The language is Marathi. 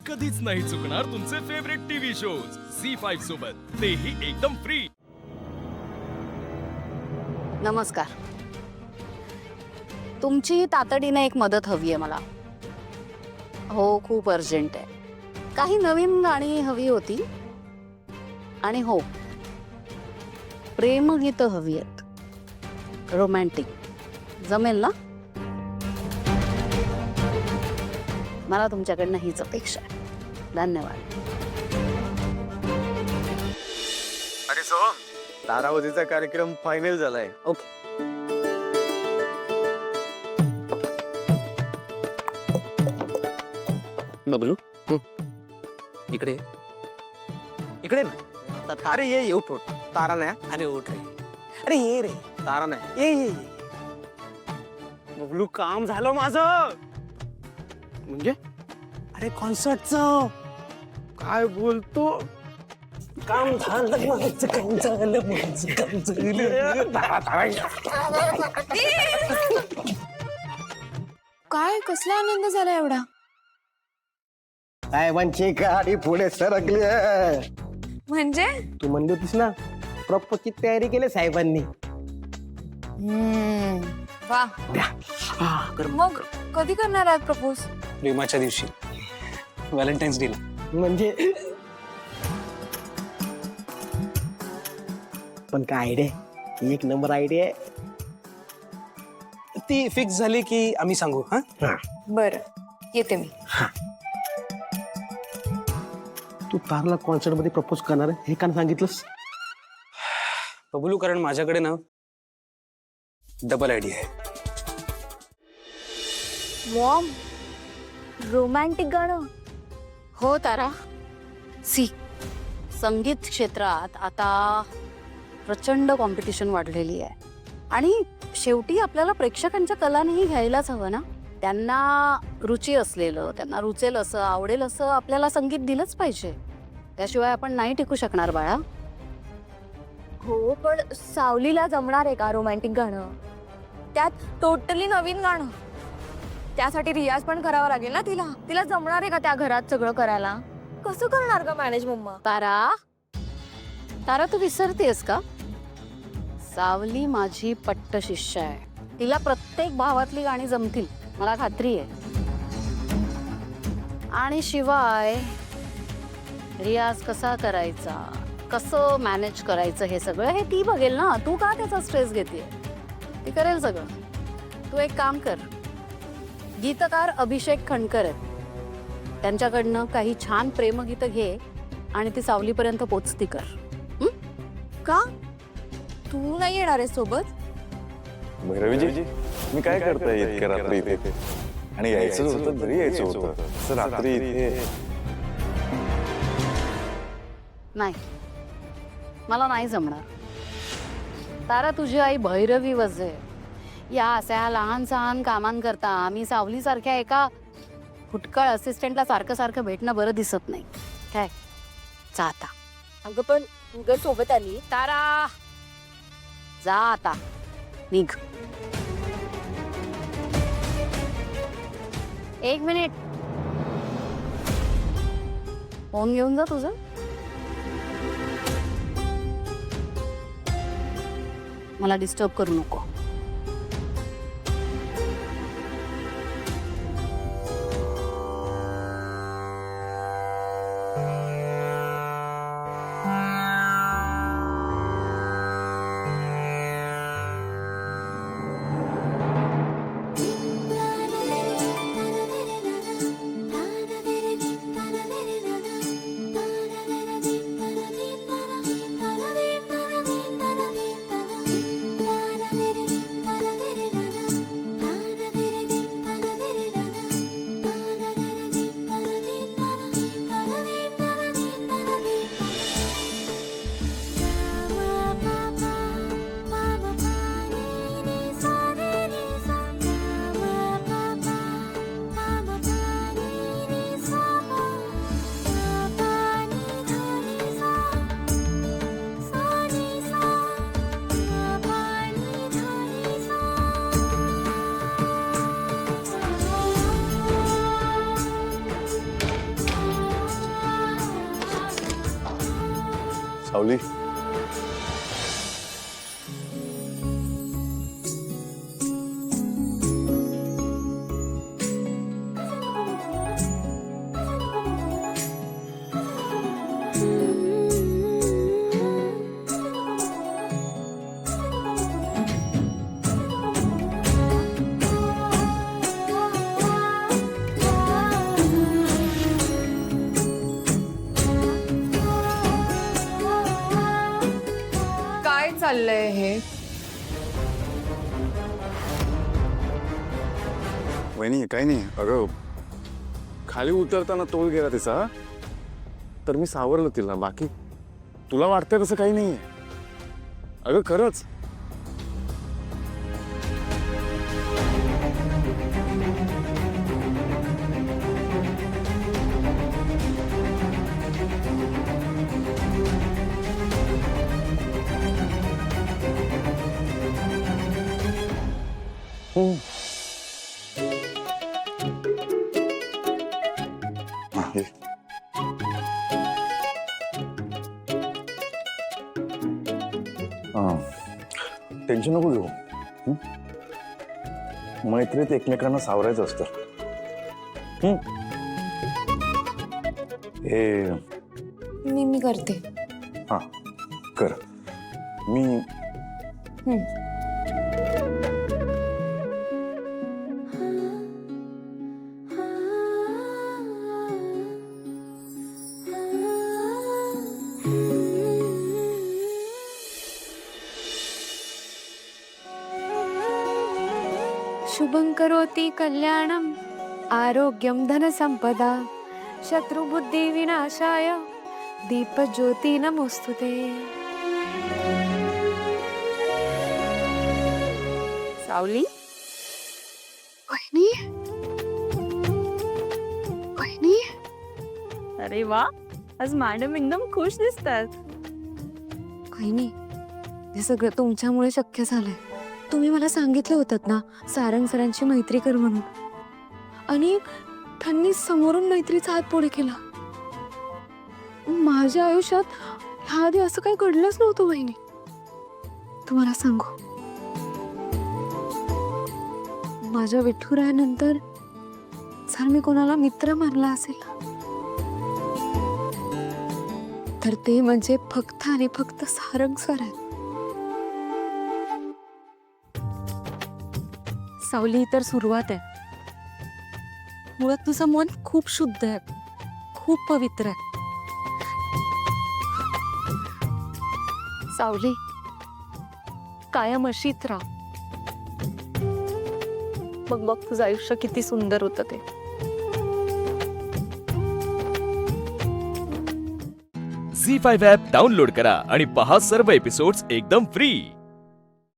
कधीच नाही चुकणार तुमचे फेवरेट टीव्ही शोज झी5 सोबत, तेही एकदम फ्री। नमस्कार, तुमची तातडीने एक मदत हवी आहे मला। हो, खूप अर्जंट आहे। काही नवीन गाणी हवी होती आणि हो, प्रेमगीतं हवी आहेत, रोमॅन्टिक। जमेल ना? मला तुमच्याकडनं हीच अपेक्षा आहे। धन्यवाद। अरे सोहम, तारावतीचा कार्यक्रम फायनल झालाय। ओके, बबलू इकडे इकडे ना। अरे ये उठ उठ। तारा नाही। अरे उठ रे। अरे ये रे। तारा नाही। ये बबलू, काम झालं माझं। म्हणजे? अरे कॉन्सर्टचं। काय बोलतो? काम झालं माझं, काम झालं माझं, काम झालं। काय कसला आनंद झाला एवढा? साहेबांची गाडी पुढे सरकली आहे। म्हणजे तू म्हणली होतीस ना, प्रॉपर्टी तयारी केली साहेबांनी। वा, मग कधी करणार आहात प्रपोज? प्रेमाच्या दिवशी, व्हॅलेंटाईन्स डेला। म्हणजे पण काय आयडिया, एक नंबर आयडिया आहे। ती फिक्स झाली की आम्ही सांगू। हा, बर, येते मी। तू तारला कॉन्सर्ट मध्ये प्रपोज करणार आहे हे का सांगितलंस? बबलू, कारण माझ्याकडे ना डबल आयडिया आहे। मॉम, रोमॅन्टिक गाणं? हो तारा। सी, संगीत क्षेत्रात आता प्रचंड कॉम्पिटिशन वाढलेली आहे आणि शेवटी आपल्याला प्रेक्षकांच्या कलानेही घ्यायलाच हवं ना। त्यांना रुची असलेलं, त्यांना रुचेल असं, आवडेल असं आपल्याला संगीत दिलंच पाहिजे। त्याशिवाय आपण नाही टिकू शकणार बाळा। हो, पण सावलीला जमणार आहे का रोमॅन्टिक गाणं? त्यात टोटली नवीन गाणं। त्यासाठी रियाज पण करावा लागेल ना तिला। तिला जमणार आहे का त्या घरात सगळं करायला? कसं करणार का मॅनेज मम्मा? तारा, तारा तू विसरतेस का? सावली माझी पट्ट शिष्य आहे। तिला प्रत्येक भावातली गाणी जमतील, मला खात्री आहे। आणि शिवाय रियाज कसा करायचा, कसं मॅनेज करायचं, हे सगळं हे ती बघेल ना। तू का त्याचा स्ट्रेस घेतेय? ती करेल सगळं। तू एक काम कर, गीतकार अभिषेक खंडकर आहेत, त्यांच्याकडनं काही छान प्रेमगीतं घे आणि ती सावलीपर्यंत पोचती कर। का तू नाही येणार आहे सोबत? भैरवीजी, मी काय करताय इतक्या रात्री इथे? आणि यायचं होतं तरी यायचं होतं, असं रात्री इथे? नाही, मला नाही जमणार। तारा, तुझी आई भैरवी वजे या अशा लहान सहान कामांकरता आम्ही सावलीसारख्या एका फुटकळ असिस्टंटला सारखं सारखं भेटणं बरं दिसत नाही। काय जा आता। अगं पण उगाच सोबत आली। तारा, जा आता, निघ। एक मिनिट, फोन घेऊन जा तुझं। मला डिस्टर्ब करू नको। सावली काय चाललंय हे? वहिनी काही नाही. अगं खाली उतरताना तोल गेला तिचा, तर मी सावरलं तिला. बाकी तुला वाटतंय तसं काही नाहीये. अगं खरंच. हा, ये. टेन्शन नको घेऊ. हं? मैत्रीत एकमेकांना सावरायचं असतं. हं? हे मी करते. हा कर. मी शुभं करोति कल्याणं आरोग्यं धनसंपदा शत्रुबुद्धि विनाशाय दीपज्योती नमोस्तुते. सावली वहिनी वहिनी, अरे वा, आज मॅडम एकदम खुश दिसतात. वहिनी, हे सगळं तुमच्यामुळे शक्य झालंय. तुम्ही मला सांगितलं होतं ना सारंग सरांची मैत्री कर म्हणून, आणि त्यांनी समोरून मैत्रीचा हात पुढे केला. माझ्या आयुष्यात ह्या आधी असं काही घडलंच नव्हतं वहिनी. तुम्हाला सांगू, माझ्या विठुरायानंतर जर मी कोणाला मित्र मानला असेल तर ते म्हणजे फक्त आणि फक्त सारंग सर आहेत. सावली, ही तर सुरुवात आहे. मुळात तुझं मन खूप शुद्ध आहे, खूप पवित्र आहे. सावली, कायम अशीच राहा. मग बघ तुझं आयुष्य किती सुंदर होतं ते. झी 5 ॲप डाउनलोड करा आणि पहा सर्व एपिसोड्स एकदम फ्री.